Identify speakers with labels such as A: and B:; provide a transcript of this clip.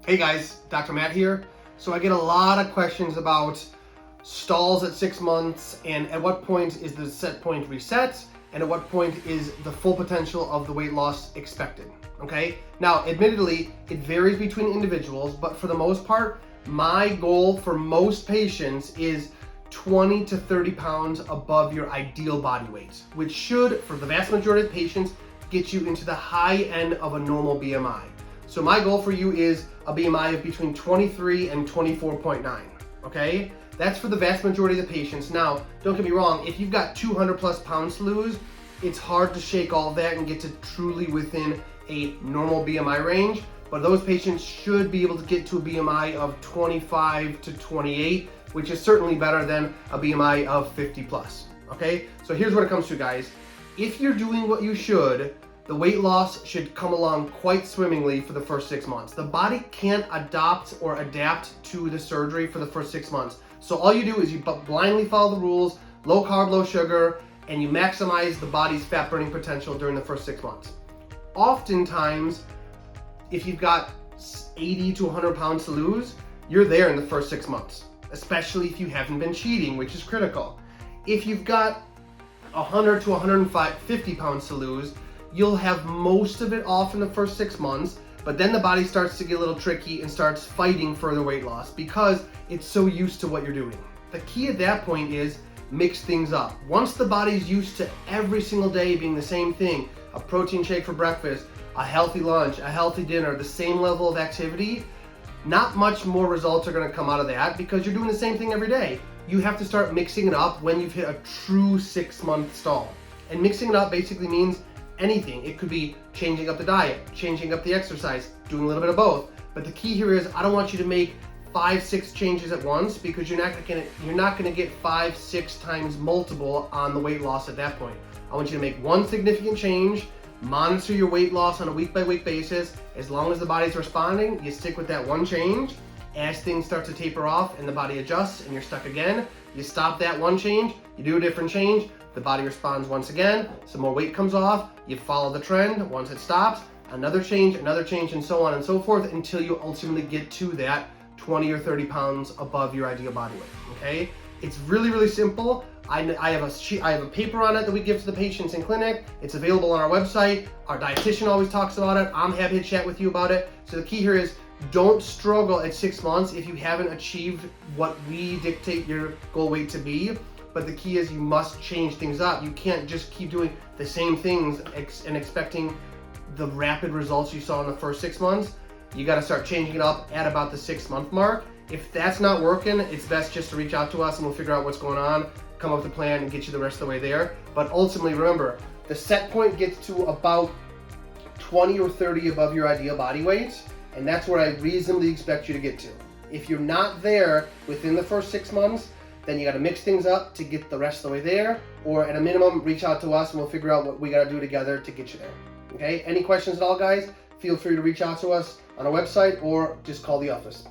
A: Hey guys, Dr. Matt here. So I get a lot of questions about stalls at 6 months and at what point is the set point reset and at what point is the full potential of the weight loss expected, okay? Now, admittedly, it varies between individuals, but for the most part, my goal for most patients is 20 to 30 pounds above your ideal body weight, which should, for the vast majority of patients, get you into the high end of a normal BMI. So my goal for you is a BMI of between 23 and 24.9, okay? That's for the vast majority of the patients. Now, don't get me wrong, if you've got 200 plus pounds to lose, it's hard to shake all of that and get to truly within a normal BMI range, but those patients should be able to get to a BMI of 25 to 28, which is certainly better than a BMI of 50 plus, okay? So here's what it comes to, guys. If you're doing what you should, the weight loss should come along quite swimmingly for the first 6 months. The body can't adopt or adapt to the surgery for the first 6 months. So all you do is you blindly follow the rules, low carb, low sugar, and you maximize the body's fat burning potential during the first 6 months. Oftentimes, if you've got 80 to 100 pounds to lose, you're there in the first 6 months, especially if you haven't been cheating, which is critical. If you've got 100 to 150 pounds to lose, you'll have most of it off in the first 6 months, but then the body starts to get a little tricky and starts fighting further weight loss because it's so used to what you're doing. The key at that point is mix things up. Once the body's used to every single day being the same thing, a protein shake for breakfast, a healthy lunch, a healthy dinner, the same level of activity, not much more results are gonna come out of that because you're doing the same thing every day. You have to start mixing it up when you've hit a true 6 month stall. And mixing it up basically means anything. It could be changing up the diet, changing up the exercise, doing a little bit of both. But the key here is I don't want you to make 5, 6 changes at once because you're not gonna get 5, 6 times multiple on the weight loss at that point. I want you to make one significant change, monitor your weight loss on a week by week basis. As long as the body's responding, you stick with that one change. As things start to taper off and the body adjusts and you're stuck again, you stop that one change, you do a different change, the body responds once again, some more weight comes off, you follow the trend. Once it stops, another change, and so on and so forth until you ultimately get to that 20 or 30 pounds above your ideal body weight, okay? It's really, really simple. I have a paper on it that we give to the patients in clinic. It's available on our website. Our dietitian always talks about it. I'm happy to chat with you about it. So the key here is don't struggle at 6 months if you haven't achieved what we dictate your goal weight to be. But the key is you must change things up. You can't just keep doing the same things and expecting the rapid results you saw in the first 6 months. You gotta start changing it up at about the 6 month mark. If that's not working, it's best just to reach out to us and we'll figure out what's going on, come up with a plan and get you the rest of the way there. But ultimately, remember, the set point gets to about 20 or 30 above your ideal body weight, and that's where I reasonably expect you to get to. If you're not there within the first 6 months, then you gotta mix things up to get the rest of the way there, or at a minimum, reach out to us and we'll figure out what we gotta do together to get you there, okay? Any questions at all, guys? Feel free to reach out to us on our website or just call the office.